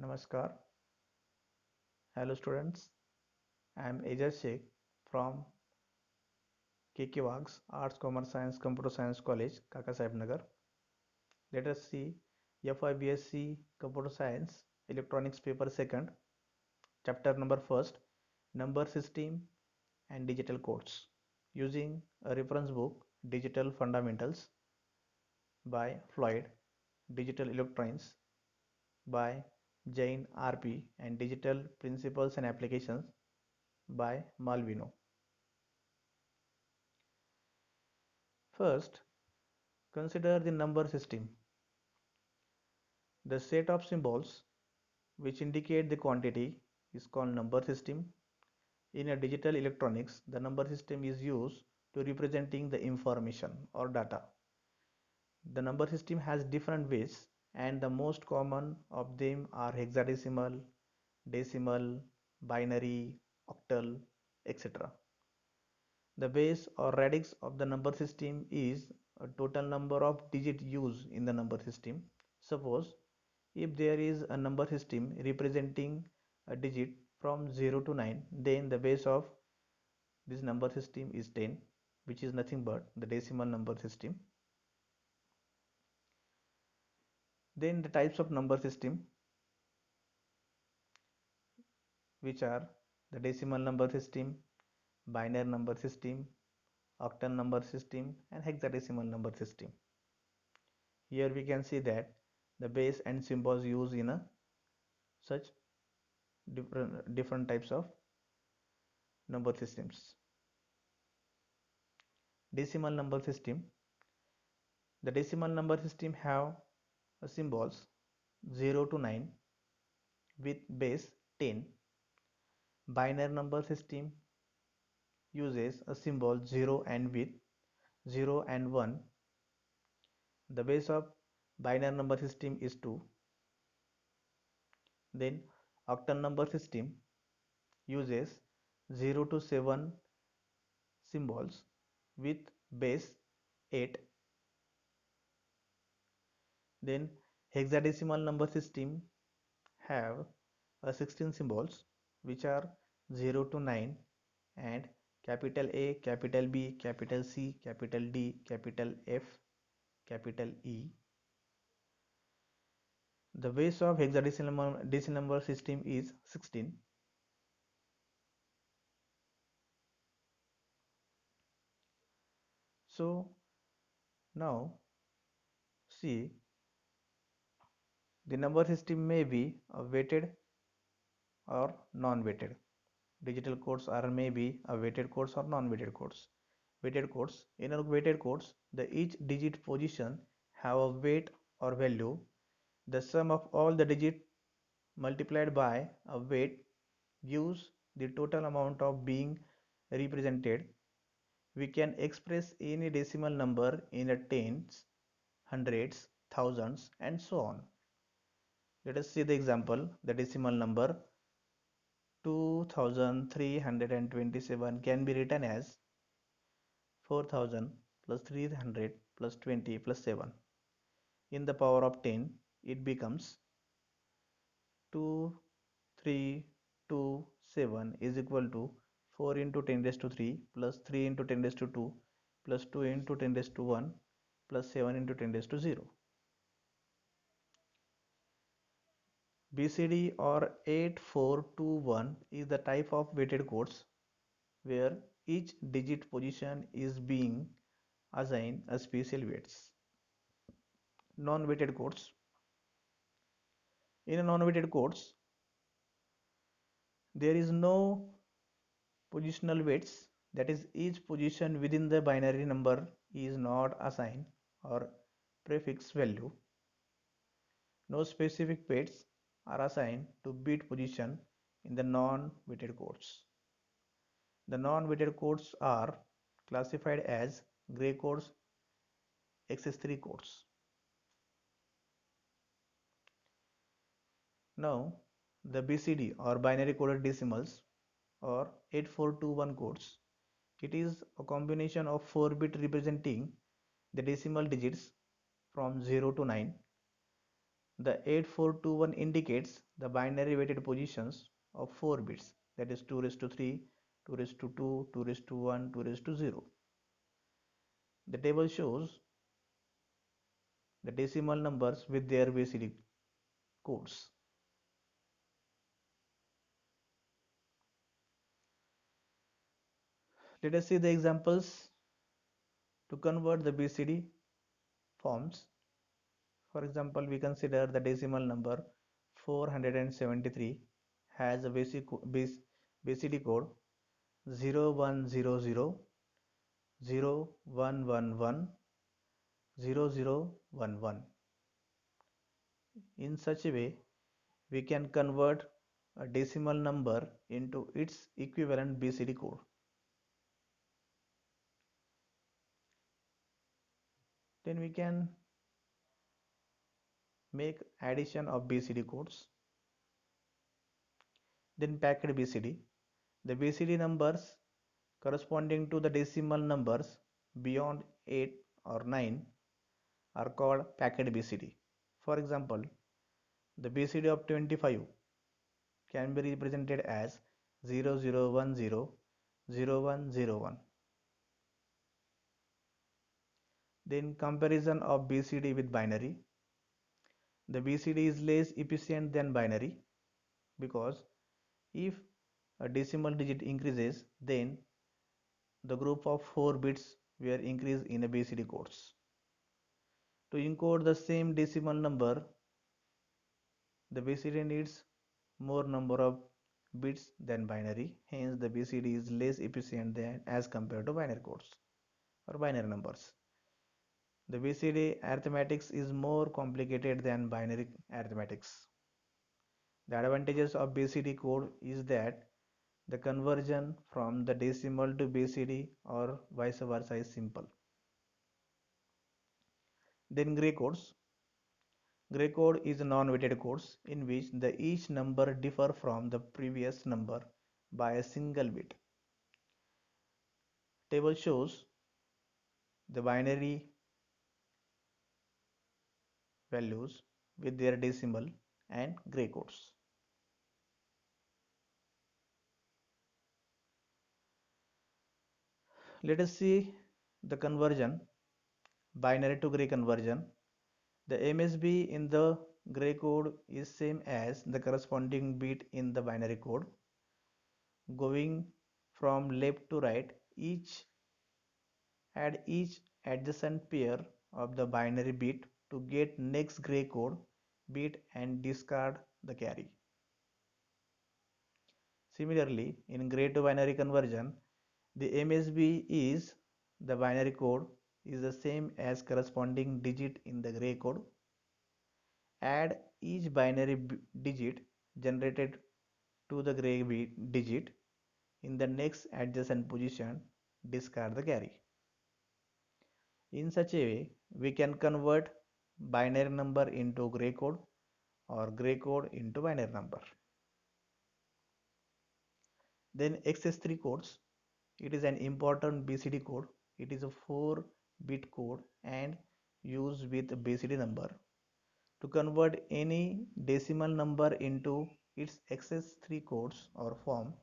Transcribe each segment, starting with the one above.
Namaskar. Hello students. I am Ejaz Sheikh from KK Wags Arts, Commerce Science, Computer Science College, Kaka Sahib Nagar. Let us see FIBSc Computer Science Electronics Paper 2nd, Chapter number 1st, Number System and Digital Codes, using a reference book, Digital Fundamentals by Floyd, Digital Electronics by Jain RP, and Digital Principles and Applications by Malvino. First, consider the number system. The set of symbols which indicate the quantity is called number system. In a digital electronics, the number system is used to representing the information or data. The number system has different ways, and the most common of them are hexadecimal, decimal, binary, octal, etc. The base or radix of the number system is a total number of digits used in the number system. Suppose if there is a number system representing a digit from 0 to 9, then the base of this number system is 10, which is nothing but the decimal number system. Then the types of number system, which are the decimal number system, binary number system, octal number system, and hexadecimal number system. Here we can see that the base and symbols used in a such different types of number systems. Decimal number system. The decimal number system have symbols 0 to 9 with base 10. Binary number system uses a symbol 0 and with 0 and 1. The base of binary number system is 2. Then octal number system uses 0 to 7 symbols with base 8. Then hexadecimal number system have 16 symbols which are 0 to 9 and capital A, capital B, capital C, capital D, capital F, capital E. The base of hexadecimal number system is 16. So now see, the number system may be a weighted or non-weighted. Digital codes are maybe a weighted codes or non-weighted codes. Weighted codes. In a weighted codes, the each digit position have a weight or value. The sum of all the digit multiplied by a weight gives the total amount of being represented. We can express any decimal number in a tens, hundreds, thousands, and so on. Let us see the example. The decimal number 2327 can be written as 4000 plus 300 plus 20 plus 7. In the power of 10, it becomes 2327 is equal to 4 into 10 raised to 3 plus 3 into 10 raised to 2 plus 2 into 10 raised to 1 plus 7 into 10 raised to 0. BCD or 8421 is the type of weighted codes where each digit position is being assigned a special weights. Non-weighted codes. In a non-weighted codes, there is no positional weights, that is each position within the binary number is not assigned or prefix value. No specific weights are assigned to bit position in the non-weighted codes. The non-weighted codes are classified as gray codes, XS3 codes. Now, the BCD or binary coded decimals or 8421 codes. It is a combination of 4 bits representing the decimal digits from 0 to 9. The 8421 indicates the binary weighted positions of 4 bits, that is 2 raised to 3, 2 raised to 2, 2 raised to 1, 2 raised to 0. The table shows the decimal numbers with their BCD codes. Let us see the examples to convert the BCD forms. For example, we consider the decimal number 473 has a BCD code 0100 0111 0011. In such a way, we can convert a decimal number into its equivalent BCD code. Then we can make addition of BCD codes. Then packed BCD. The BCD numbers corresponding to the decimal numbers beyond 8 or 9 are called packed BCD. For example, the BCD of 25 can be represented as 0010 0101. Then comparison of BCD with binary. The BCD is less efficient than binary because if a decimal digit increases, then the group of 4 bits were increased in a BCD codes. To encode the same decimal number, the BCD needs more number of bits than binary. Hence, the BCD is less efficient than as compared to binary codes or binary numbers. The BCD arithmetics is more complicated than binary arithmetics. The advantages of BCD code is that the conversion from the decimal to BCD or vice versa is simple. Then gray codes. Gray code is a non-weighted codes in which the each number differ from the previous number by a single bit. Table shows the binary values with their decimal and gray codes. Let us see the conversion, binary to gray conversion. The MSB in the gray code is same as the corresponding bit in the binary code. Going from left to right, add each adjacent pair of the binary bit to get next gray code bit and discard the carry. Similarly, in gray to binary conversion, the MSB is the binary code is the same as corresponding digit in the gray code. Add each binary digit generated to the gray digit in the next adjacent position, discard the carry. In such a way, we can convert binary number into gray code or gray code into binary number. Then XS3 codes, it is an important BCD code. It is a 4-bit code and used with BCD number. To convert any decimal number into its XS3 codes or form,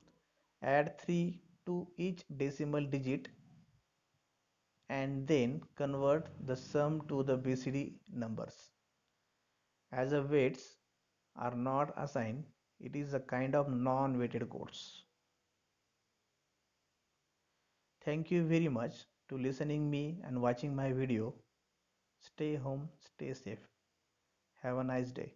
add 3 to each decimal digit and then convert the sum to the BCD numbers. As the weights are not assigned, it is a kind of non-weighted codes. Thank you very much to listening me and watching my video. Stay home, stay safe. Have a nice day.